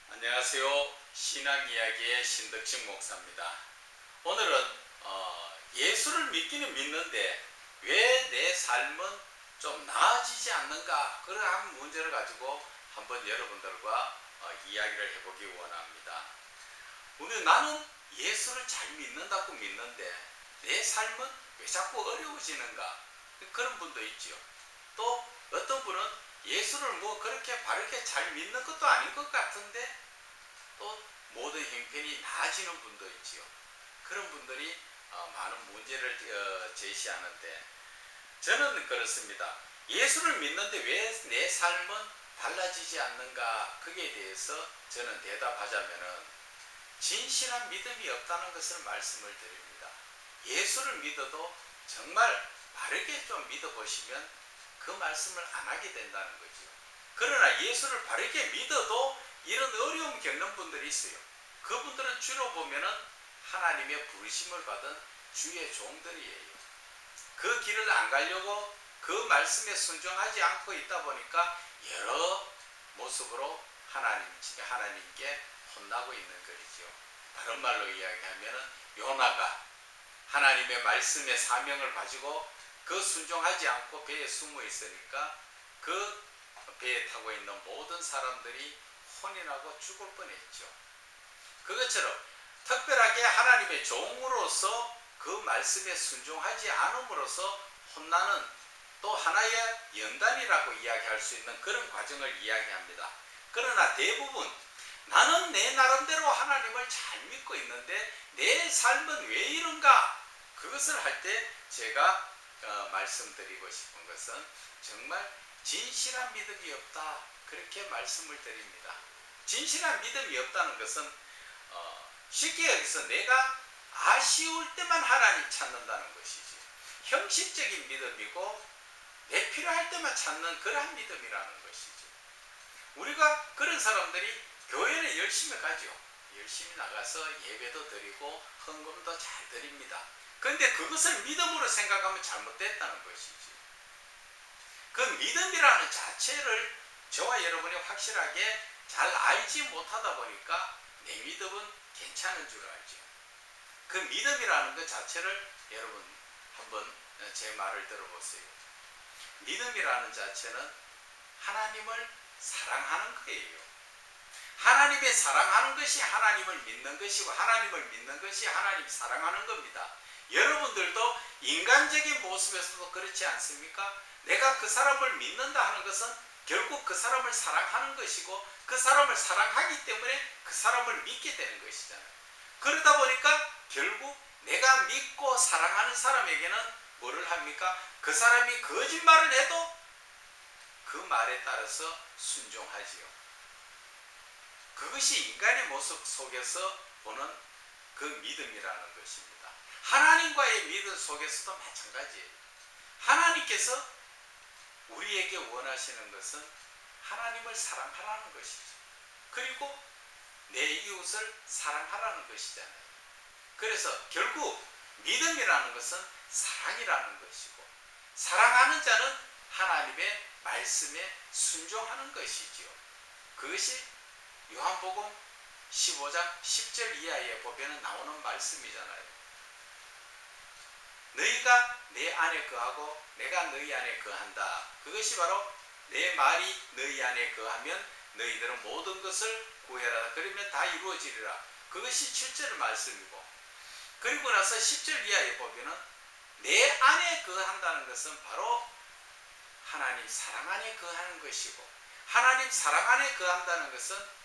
안녕하세요. 신학이야기의 신덕식 목사입니다. 오늘은 예수를 믿기는 믿는데 왜 내 삶은 좀 나아지지 않는가, 그러한 문제를 가지고 한번 여러분들과 이야기를 해보기 원합니다. 나는 예수를 잘 믿는다고 믿는데 내 삶은 왜 자꾸 어려워지는가, 그런 분도 있죠. 또 어떤 분은 예수를 그렇게 바르게 잘 믿는 것도 아닌 것 같은데 또 모든 형편이 나아지는 분도 있지요. 그런 분들이 많은 문제를 제시하는데, 저는 그렇습니다. 예수를 믿는데 왜 내 삶은 달라지지 않는가, 거기에 대해서 저는 대답하자면은 진실한 믿음이 없다는 것을 말씀을 드립니다. 예수를 믿어도 정말 바르게 좀 믿어보시면 그 말씀을 안 하게 된다는 거죠. 그러나 예수를 바르게 믿어도 이런 어려움 겪는 분들이 있어요. 그분들은 주로 보면은 하나님의 부르심을 받은 주의 종들이에요. 그 길을 안 가려고 그 말씀에 순종하지 않고 있다 보니까 여러 모습으로 하나님께 혼나고 있는 거죠. 다른 말로 이야기하면은 요나가 하나님의 말씀의 사명을 가지고 그 순종하지 않고 배에 숨어 있으니까 그 배에 타고 있는 모든 사람들이 혼인하고 죽을 뻔했죠. 그것처럼 특별하게 하나님의 종으로서 그 말씀에 순종하지 않음으로써 혼나는 또 하나의 연단이라고 이야기할 수 있는 그런 과정을 이야기합니다. 그러나 대부분 나는 내 나름대로 하나님을 잘 믿고 있는데 내 삶은 왜 이런가, 그것을 할 때 제가 말씀드리고 싶은 것은 정말 진실한 믿음이 없다, 그렇게 말씀을 드립니다. 진실한 믿음이 없다는 것은 쉽게 여기서 내가 아쉬울 때만 하나님 찾는다는 것이지, 형식적인 믿음이고 내 필요할 때만 찾는 그러한 믿음이라는 것이지. 우리가 그런 사람들이 교회를 열심히 가죠. 열심히 나가서 예배도 드리고 헌금도 잘 드립니다. 그런데 그것을 믿음으로 생각하면 잘못됐다는 것이지. 그 믿음이라는 자체를 저와 여러분이 확실하게 잘 알지 못하다 보니까 내 믿음은 괜찮은 줄 알죠. 그 믿음이라는 것 자체를 여러분 한번 제 말을 들어보세요. 믿음이라는 자체는 하나님을 사랑하는 거예요. 하나님의 사랑하는 것이 하나님을 믿는 것이고, 하나님을 믿는 것이 하나님 사랑하는 겁니다. 여러분들도 인간적인 모습에서도 그렇지 않습니까? 내가 그 사람을 믿는다 하는 것은 결국 그 사람을 사랑하는 것이고, 그 사람을 사랑하기 때문에 그 사람을 믿게 되는 것이잖아요. 그러다 보니까 결국 내가 믿고 사랑하는 사람에게는 뭐를 합니까? 그 사람이 거짓말을 해도 그 말에 따라서 순종하지요. 그것이 인간의 모습 속에서 보는 그 믿음이라는 것입니다. 하나님과의 믿음 속에서도 마찬가지예요. 하나님께서 우리에게 원하시는 것은 하나님을 사랑하라는 것이죠. 그리고 내 이웃을 사랑하라는 것이잖아요. 그래서 결국 믿음이라는 것은 사랑이라는 것이고, 사랑하는 자는 하나님의 말씀에 순종하는 것이지요. 그것이 요한복음 15장 10절 이하에 보면 나오는 말씀이잖아요. 너희가 내 안에 거하고 내가 너희 안에 거한다. 그것이 바로 내 말이 너희 안에 거하면 너희들은 모든 것을 구해라. 그러면 다 이루어지리라. 그것이 7절 말씀이고, 그리고 나서 10절 이하에 보면 내 안에 거한다는 것은 바로 하나님 사랑 안에 거하는 것이고, 하나님 사랑 안에 거한다는 것은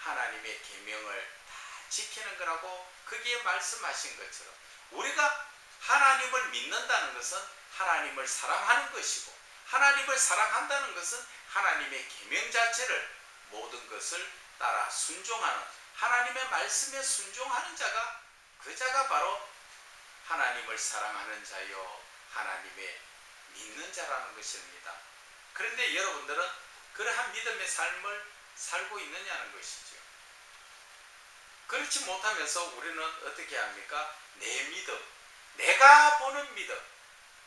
하나님의 계명을 다 지키는 거라고 거기에 말씀하신 것처럼, 우리가 하나님을 믿는다는 것은 하나님을 사랑하는 것이고, 하나님을 사랑한다는 것은 하나님의 계명 자체를 모든 것을 따라 순종하는, 하나님의 말씀에 순종하는 자가, 그 자가 바로 하나님을 사랑하는 자요 하나님의 믿는 자라는 것입니다. 그런데 여러분들은 그러한 믿음의 삶을 살고 있느냐는 것이죠. 그렇지 못하면서 우리는 어떻게 합니까? 내 믿음, 내가 보는 믿음,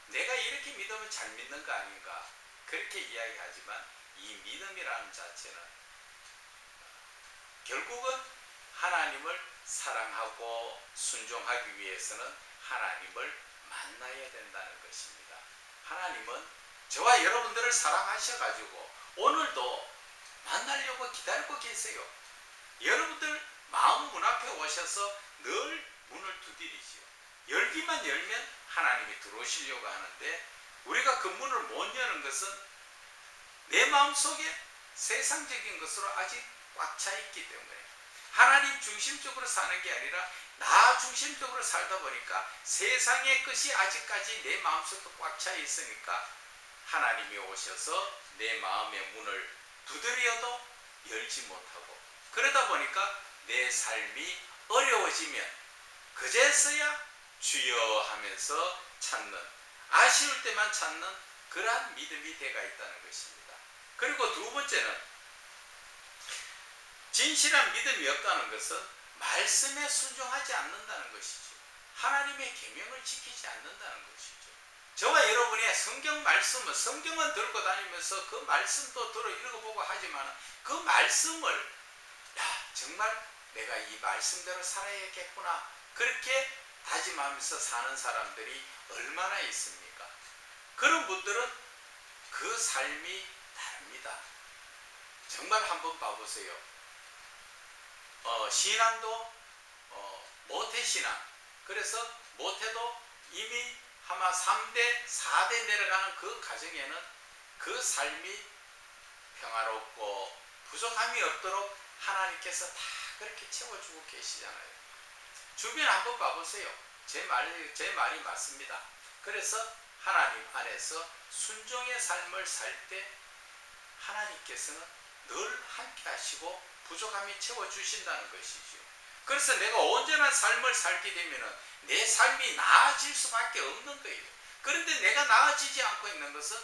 내가 이렇게 믿으면 잘 믿는 거 아닌가, 그렇게 이야기하지만 이 믿음이라는 자체는 결국은 하나님을 사랑하고 순종하기 위해서는 하나님을 만나야 된다는 것입니다. 하나님은 저와 여러분들을 사랑하셔가지고 오늘도 만나려고 기다리고 계세요. 여러분들 마음 문 앞에 오셔서 늘 문을 두드리지요. 열기만 열면 하나님이 들어오시려고 하는데 우리가 그 문을 못 여는 것은 내 마음속에 세상적인 것으로 아직 꽉 차 있기 때문에 하나님 중심적으로 사는 게 아니라 나 중심적으로 살다 보니까 세상의 것이 아직까지 내 마음속에 꽉 차 있으니까 하나님이 오셔서 내 마음의 문을 두드려도 열지 못하고 그러다 보니까 내 삶이 어려워지면 그제서야 주여 하면서 찾는 아쉬울 때만 찾는 그러한 믿음이 되어 있다는 것입니다. 그리고 두 번째는 진실한 믿음이 없다는 것은 말씀에 순종하지 않는다는 것이죠. 하나님의 계명을 지키지 않는다는 것이죠. 저와 여러분의 성경 말씀은 성경은 들고 다니면서 그 말씀도 들어 읽어보고 하지만 그 말씀을 정말 내가 이 말씀대로 살아야겠구나 그렇게 다짐하면서 사는 사람들이 얼마나 있습니까? 그런 분들은 그 삶이 다릅니다. 정말 한번 봐보세요. 신앙도 모태신앙, 그래서 모태도 이미 아마 3대, 4대 내려가는 그 가정에는 그 삶이 평화롭고 부족함이 없도록 하나님께서 다 그렇게 채워주고 계시잖아요. 주변 한번 봐보세요. 제 말이 맞습니다. 그래서 하나님 안에서 순종의 삶을 살 때 하나님께서는 늘 함께 하시고 부족함이 채워주신다는 것이죠. 그래서 내가 온전한 삶을 살게 되면 내 삶이 나아질 수밖에 없는 거예요. 그런데 내가 나아지지 않고 있는 것은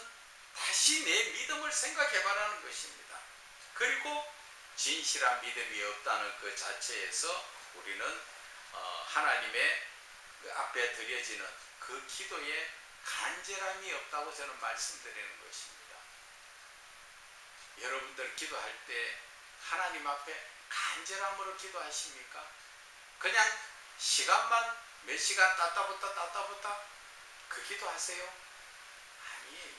다시 내 믿음을 생각해 보라는 것입니다. 그리고 진실한 믿음이 없다는 그 자체에서 우리는 하나님의 그 앞에 드려지는 그 기도에 간절함이 없다고 저는 말씀드리는 것입니다. 여러분들 기도할 때 하나님 앞에 간절함으로 기도하십니까? 그냥 시간만 몇 시간 따따붙다 그 기도하세요? 아니에요.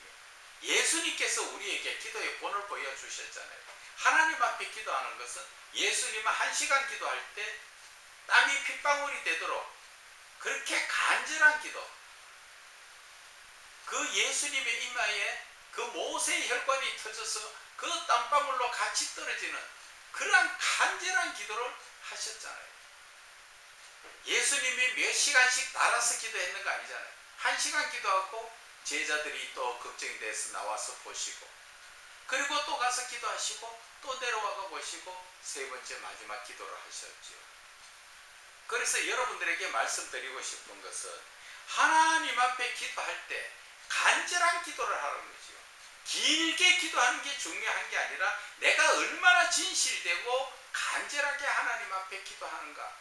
예수님께서 우리에게 기도의 본을 보여주셨잖아요. 하나님 앞에 기도하는 것은 예수님은 1시간 기도할 때 땀이 핏방울이 되도록 그렇게 간절한 기도, 그 예수님의 이마에 그 모세의 혈관이 터져서 그 땀방울로 같이 떨어지는 그러한 간절한 기도를 하셨잖아요. 예수님이 몇 시간씩 따라서 기도했는 거 아니잖아요. 1시간 기도하고 제자들이 또 걱정이 돼서 나와서 보시고 그리고 또 가서 기도하시고 또 내려와가 보시고 세 번째 마지막 기도를 하셨죠. 그래서 여러분들에게 말씀드리고 싶은 것은 하나님 앞에 기도할 때 간절한 기도를 하라는 거죠. 길게 기도하는 게 중요한 게 아니라 내가 얼마나 진실되고 간절하게 하나님 앞에 기도하는가.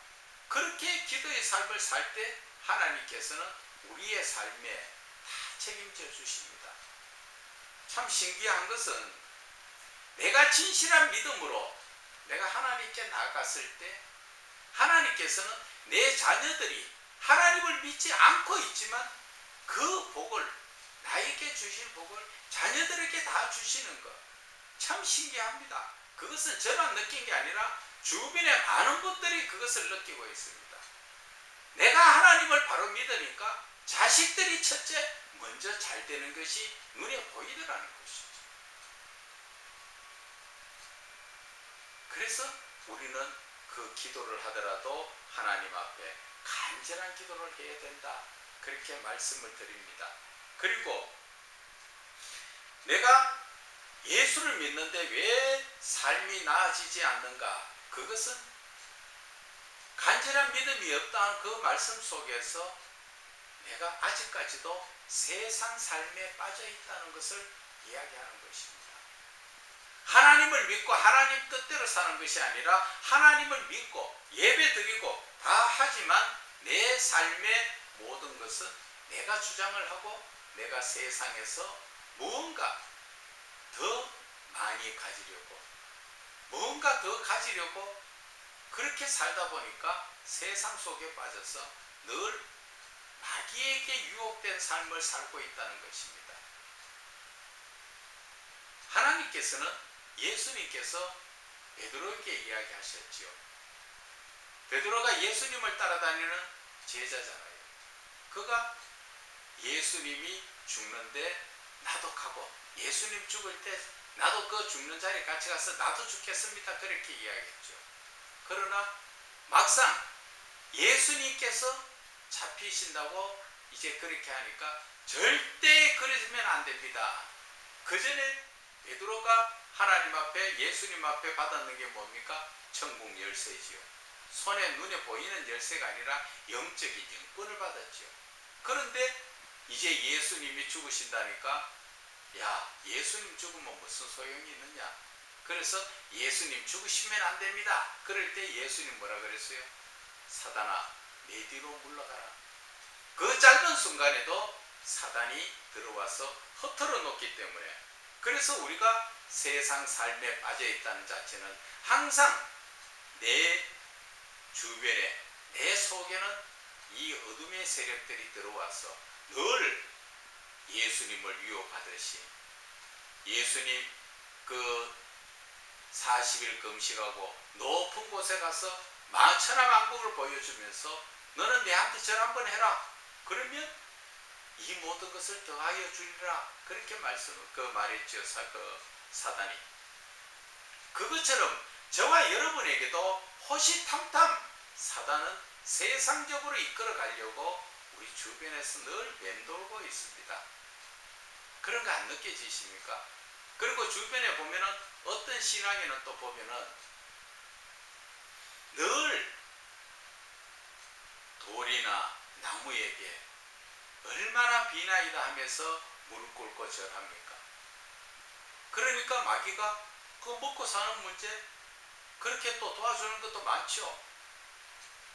그렇게 기도의 삶을 살 때 하나님께서는 우리의 삶에 다 책임져 주십니다. 참 신기한 것은 내가 진실한 믿음으로 내가 하나님께 나아갔을 때 하나님께서는 내 자녀들이 하나님을 믿지 않고 있지만 그 복을 나에게 주신 복을 자녀들에게 다 주시는 것 참 신기합니다. 그것은 저만 느낀 게 아니라 주변의 많은 분들이 그것을 느끼고 있습니다. 내가 하나님을 바로 믿으니까 자식들이 첫째 먼저 잘 되는 것이 눈에 보이더라는 것이죠. 그래서 우리는 그 기도를 하더라도 하나님 앞에 간절한 기도를 해야 된다. 그렇게 말씀을 드립니다. 그리고 내가 예수를 믿는데 왜 삶이 나아지지 않는가? 그것은 간절한 믿음이 없다는 그 말씀 속에서 내가 아직까지도 세상 삶에 빠져 있다는 것을 이야기하는 것입니다. 하나님을 믿고 하나님 뜻대로 사는 것이 아니라 하나님을 믿고 예배 드리고 다 하지만 내 삶의 모든 것은 내가 주장을 하고 내가 세상에서 무언가 더 많이 가지려고 뭔가 더 가지려고 그렇게 살다 보니까 세상 속에 빠져서 늘 마귀에게 유혹된 삶을 살고 있다는 것입니다. 하나님께서는 예수님께서 베드로에게 이야기하셨지요. 베드로가 예수님을 따라다니는 제자잖아요. 그가 예수님이 죽는데 나도 가고 예수님 죽을 때 나도 그 죽는 자리에 같이 가서 나도 죽겠습니다. 그렇게 이야기했죠. 그러나 막상 예수님께서 잡히신다고 이제 그렇게 하니까 절대 그러시면 안 됩니다. 그 전에 베드로가 하나님 앞에 예수님 앞에 받았는 게 뭡니까? 천국 열쇠지요. 손에 눈에 보이는 열쇠가 아니라 영적인 영권을 받았죠. 그런데 이제 예수님이 죽으신다니까 야 예수님 죽으면 무슨 소용이 있느냐. 그래서 예수님 죽으시면 안 됩니다. 그럴 때 예수님 뭐라 그랬어요? 사단아 내 뒤로 물러가라. 그 짧은 순간에도 사단이 들어와서 흩어져 놓기 때문에 그래서 우리가 세상 삶에 빠져 있다는 자체는 항상 내 주변에 내 속에는 이 어둠의 세력들이 들어와서 늘 예수님을 유혹하듯이 예수님 그 40일 금식하고 높은 곳에 가서 만천하만국을 보여주면서 너는 내한테 절 한번 해라. 그러면 이 모든 것을 더하여 주리라. 그렇게 말했죠. 사단이. 그것처럼 저와 여러분에게도 호시탐탐 사단은 세상적으로 이끌어 가려고 우리 주변에서 늘 맴돌고 있습니다. 그런 거 안 느껴지십니까? 그리고 주변에 보면은 어떤 신앙에는 또 보면은 늘 돌이나 나무에게 얼마나 비나이다 하면서 무릎 꿇고 절합니까? 그러니까 마귀가 그 먹고 사는 문제 그렇게 또 도와주는 것도 많죠.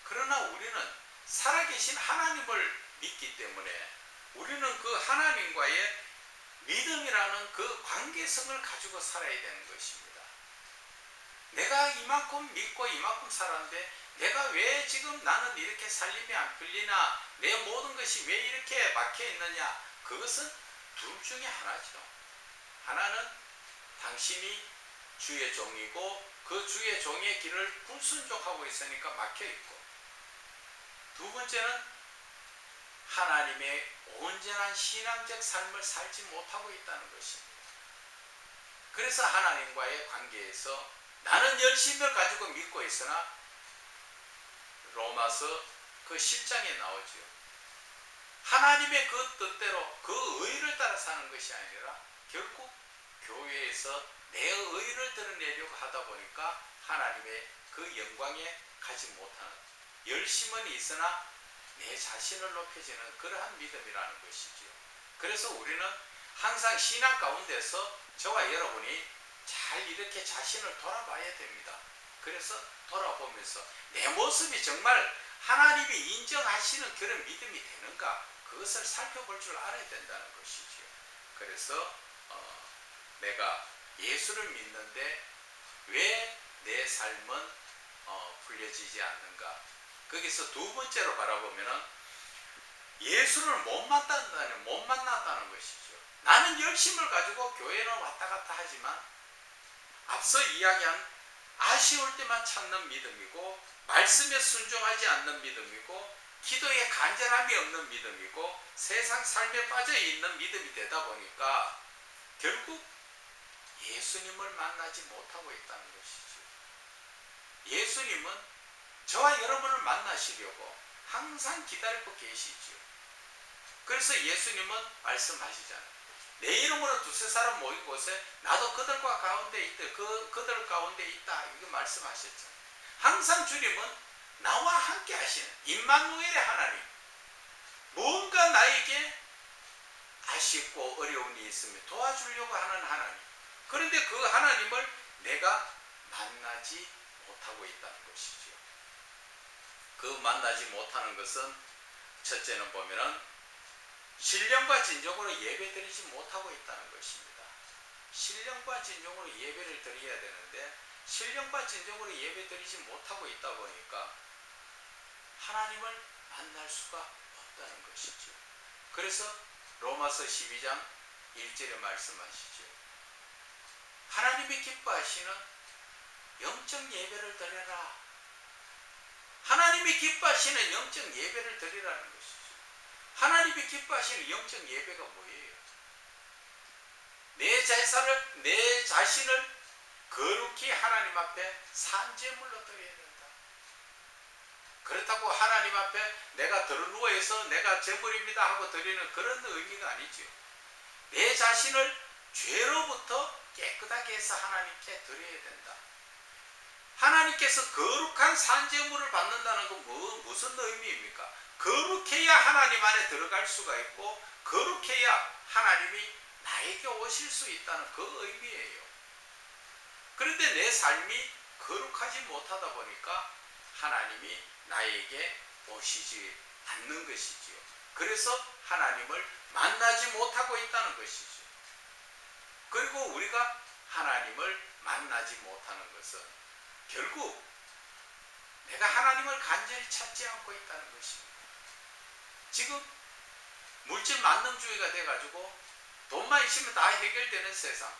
그러나 우리는 살아계신 하나님을 믿기 때문에 우리는 그 하나님과의 믿음이라는 그 관계성을 가지고 살아야 되는 것입니다. 내가 이만큼 믿고 이만큼 살았는데 내가 왜 지금 나는 이렇게 살림이 안 풀리나 내 모든 것이 왜 이렇게 막혀 있느냐. 그것은 둘 중에 하나죠. 하나는 당신이 주의 종이고 그 주의 종의 길을 불순종하고 있으니까 막혀 있고 두 번째는 하나님의 온전한 신앙적 삶을 살지 못하고 있다는 것입니다. 그래서 하나님과의 관계에서 나는 열심을 가지고 믿고 있으나 로마서 그 10장에 나오죠. 하나님의 그 뜻대로 그 의를 따라 사는 것이 아니라 결국 교회에서 내 의를 드러내려고 하다 보니까 하나님의 그 영광에 가지 못하는 열심은 있으나 내 자신을 높여지는 그러한 믿음이라는 것이지요. 그래서 우리는 항상 신앙 가운데서 저와 여러분이 잘 이렇게 자신을 돌아봐야 됩니다. 그래서 돌아보면서 내 모습이 정말 하나님이 인정하시는 그런 믿음이 되는가 그것을 살펴볼 줄 알아야 된다는 것이지요. 그래서 내가 예수를 믿는데 왜 내 삶은 풀려지지 않는가. 거기서 두 번째로 바라보면은 예수를 못 만났다는 것이죠. 나는 열심을 가지고 교회는 왔다 갔다 하지만 앞서 이야기한 아쉬울 때만 찾는 믿음이고 말씀에 순종하지 않는 믿음이고 기도에 간절함이 없는 믿음이고 세상 삶에 빠져 있는 믿음이 되다 보니까 결국 예수님을 만나지 못하고 있다는 것이죠. 예수님은 저와 여러분을 만나시려고 항상 기다리고 계시죠. 그래서 예수님은 말씀하시잖아요. 내 이름으로 두세 사람 모인 곳에 나도 그들과 가운데 있다. 그들 가운데 있다. 이거 말씀하셨죠. 항상 주님은 나와 함께 하시는 임마누엘의 하나님. 뭔가 나에게 아쉽고 어려운 일이 있으면 도와주려고 하는 하나님. 그런데 그 하나님을 내가 만나지 못하고 있다는 것이죠. 그 만나지 못하는 것은 첫째는 보면은 신령과 진정으로 예배드리지 못하고 있다는 것입니다. 신령과 진정으로 예배를 드려야 되는데 신령과 진정으로 예배드리지 못하고 있다 보니까 하나님을 만날 수가 없다는 것이죠. 그래서 로마서 12장 1절에 말씀하시죠. 하나님이 기뻐하시는 영적 예배를 드려라. 하나님이 기뻐하시는 영적 예배를 드리라는 것이죠. 하나님이 기뻐하시는 영적 예배가 뭐예요? 내 자신을 거룩히 하나님 앞에 산제물로 드려야 된다. 그렇다고 하나님 앞에 내가 드러누워서 내가 제물입니다 하고 드리는 그런 의미가 아니죠. 내 자신을 죄로부터 깨끗하게 해서 하나님께 드려야 된다. 하나님께서 거룩한 산제물을 받는다는 건 무슨 의미입니까? 거룩해야 하나님 안에 들어갈 수가 있고 거룩해야 하나님이 나에게 오실 수 있다는 그 의미예요. 그런데 내 삶이 거룩하지 못하다 보니까 하나님이 나에게 오시지 않는 것이지요. 그래서 하나님을 만나지 못하고 있다는 것이죠. 그리고 우리가 하나님을 만나지 못하는 것은 결국 내가 하나님을 간절히 찾지 않고 있다는 것입니다. 지금 물질 만능주의가 돼가지고 돈만 있으면 다 해결되는 세상.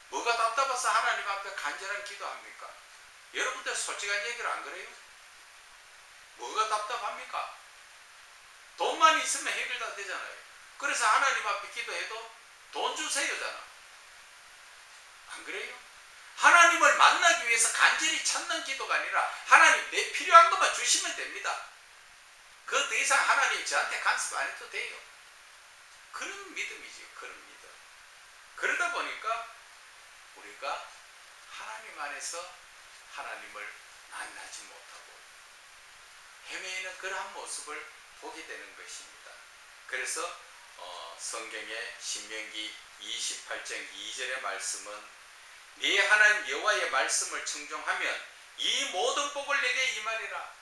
뭐가 답답해서 하나님 앞에 간절한 기도합니까? 여러분들 솔직한 얘기를 안 그래요? 뭐가 답답합니까? 돈만 있으면 해결 다 되잖아요. 그래서 하나님 앞에 기도해도 돈 주세요잖아. 안 그래요? 하나님을 만나기 위해서 간절히 찾는 기도가 아니라 하나님 내 필요한 것만 주시면 됩니다. 그 더 이상 하나님 저한테 간섭 안 해도 돼요. 그런 믿음이죠. 그런 믿음. 그러다 보니까 우리가 하나님 안에서 하나님을 만나지 못하고 헤매이는 그러한 모습을 보게 되는 것입니다. 그래서 성경의 신명기 28장 2절의 말씀은 네 하나님 여호와의 말씀을 청종하면 이 모든 복을 내게 임하리라.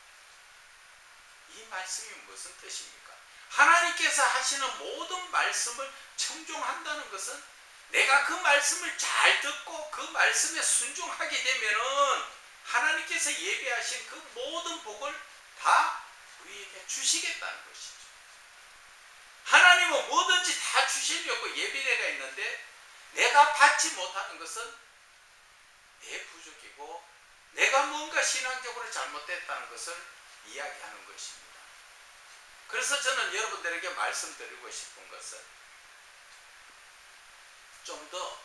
이 말씀이 무슨 뜻입니까? 하나님께서 하시는 모든 말씀을 청종한다는 것은 내가 그 말씀을 잘 듣고 그 말씀에 순종하게 되면은 하나님께서 예배하신 그 모든 복을 다 우리에게 주시겠다는 것이죠. 하나님은 뭐든지 다 주시려고 예비대가 있는데 내가 받지 못하는 것은 내 부족이고 내가 뭔가 신앙적으로 잘못됐다는 것을 이야기하는 것입니다. 그래서 저는 여러분들에게 말씀드리고 싶은 것은 좀 더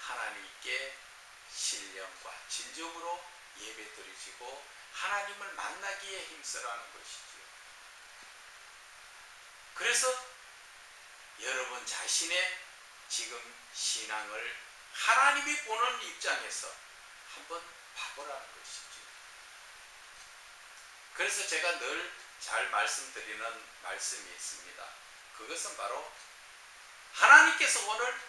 하나님께 신령과 진정으로 예배드리시고 하나님을 만나기에 힘쓰라는 것이죠. 그래서 여러분 자신의 지금 신앙을 하나님이 보는 입장에서 한번 봐보라는 것이죠. 그래서 제가 늘 잘 말씀드리는 말씀이 있습니다. 그것은 바로 하나님께서 오늘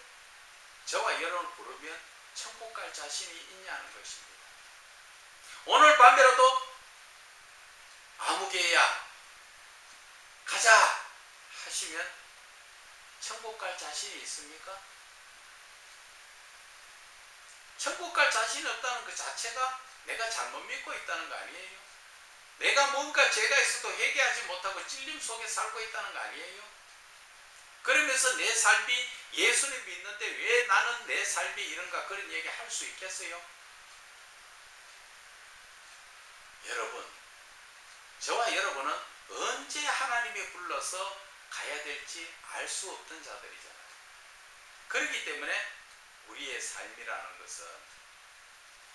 저와 여러분을 부르면 천국 갈 자신이 있냐는 것입니다. 오늘 밤에라도 아무개야 가자 하시면 천국 갈 자신이 있습니까? 천국 갈 자신이 없다는 그 자체가 내가 잘못 믿고 있다는 거 아니에요? 내가 뭔가 죄가 있어도 회개하지 못하고 찔림 속에 살고 있다는 거 아니에요? 그러면서 내 삶이 예수님 믿는데 왜 나는 내 삶이 이런가 그런 얘기 할 수 있겠어요? 여러분, 저와 여러분은 언제 하나님이 불러서 가야 될지 알 수 없던 자들이잖아요. 그렇기 때문에 우리의 삶이라는 것은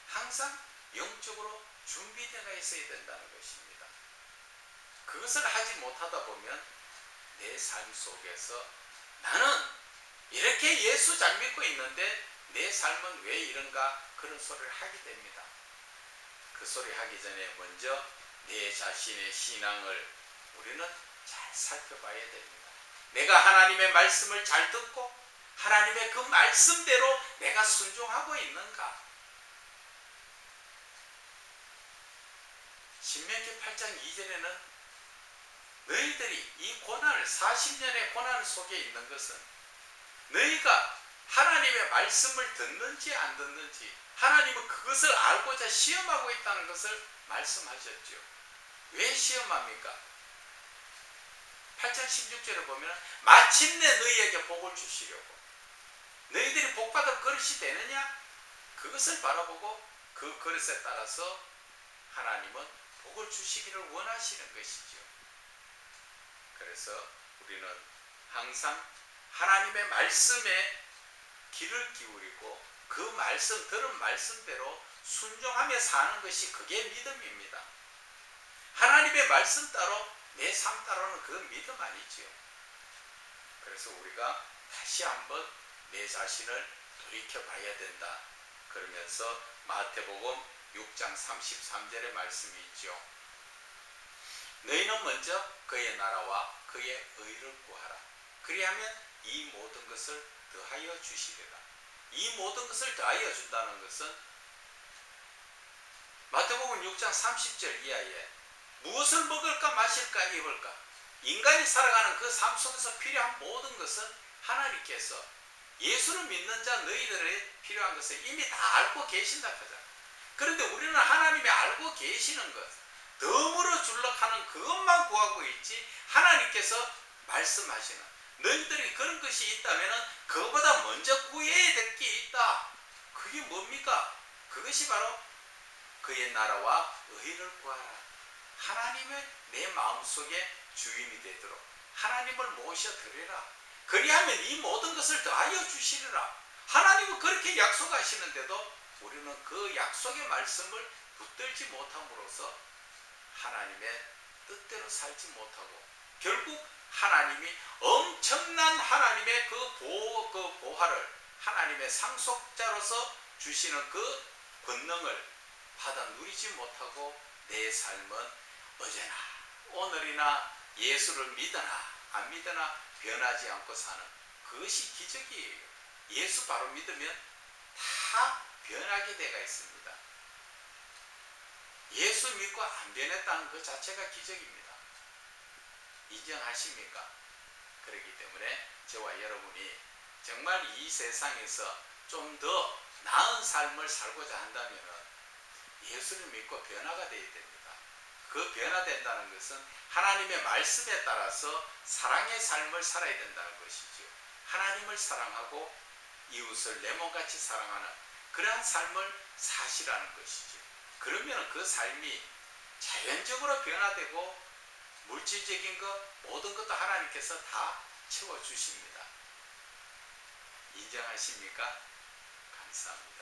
항상 영적으로 준비되어 있어야 된다는 것입니다. 그것을 하지 못하다 보면 내 삶 속에서 나는 이렇게 예수 잘 믿고 있는데 내 삶은 왜 이런가 그런 소리를 하게 됩니다. 그 소리 하기 전에 먼저 내 자신의 신앙을 우리는 잘 살펴봐야 됩니다. 내가 하나님의 말씀을 잘 듣고 하나님의 그 말씀대로 내가 순종하고 있는가? 신명기 8장 2절에는 너희들이 이 고난을 40년의 고난 속에 있는 것은 너희가 하나님의 말씀을 듣는지 안 듣는지, 하나님은 그것을 알고자 시험하고 있다는 것을 말씀하셨죠. 왜 시험합니까? 8장 16절에 보면 마침내 너희에게 복을 주시려고. 너희들이 복받을 그릇이 되느냐? 그것을 바라보고 그 그릇에 따라서 하나님은 복을 주시기를 원하시는 것이죠. 그래서 우리는 항상 하나님의 말씀에 귀를 기울이고 그 말씀, 들은 말씀대로 순종하며 사는 것이 그게 믿음입니다. 하나님의 말씀 따로 내 삶 따로는 그 믿음 아니지요. 그래서 우리가 다시 한번 내 자신을 돌이켜봐야 된다. 그러면서 마태복음 6장 33절의 말씀이 있죠. 너희는 먼저 그의 나라와 그의 의를 구하라. 그리하면 이 모든 것을 더하여 주시리라. 이 모든 것을 더하여 준다는 것은 마태복음 6장 30절 이하에 무엇을 먹을까 마실까 입을까, 인간이 살아가는 그 삶 속에서 필요한 모든 것은 하나님께서 예수를 믿는 자 너희들의 필요한 것을 이미 다 알고 계신다 하잖아. 그런데 우리는 하나님이 알고 계시는 것, 덤으로 줄락하는 그것만 구하고 있지, 하나님께서 말씀하시는 너희들이 그런 것이 있다면 그것보다 먼저 구해야 될 게 있다. 그게 뭡니까? 그것이 바로 그의 나라와 의를 구하라. 하나님의 내 마음속에 주인이 되도록 하나님을 모셔드리라. 그리하면 이 모든 것을 더하여 주시리라. 하나님은 그렇게 약속하시는데도 우리는 그 약속의 말씀을 붙들지 못함으로써 하나님의 뜻대로 살지 못하고 결국 하나님이 엄청난 하나님의 그 보화를 하나님의 상속자로서 주시는 그 권능을 받아 누리지 못하고 내 삶은 어제나 오늘이나 예수를 믿으나 안 믿으나 변하지 않고 사는 그것이 기적이에요. 예수 바로 믿으면 다 변하게 되어 있습니다. 예수 믿고 안 변했다는 그 자체가 기적입니다. 인정하십니까? 그렇기 때문에 저와 여러분이 정말 이 세상에서 좀 더 나은 삶을 살고자 한다면 예수를 믿고 변화가 되어야 됩니다. 그 변화된다는 것은 하나님의 말씀에 따라서 사랑의 삶을 살아야 된다는 것이죠. 하나님을 사랑하고 이웃을 내 몸같이 사랑하는 그러한 삶을 사시라는 것이죠. 그러면 그 삶이 자연적으로 변화되고 물질적인 것 모든 것도 하나님께서 다 채워주십니다. 인정하십니까? 감사합니다.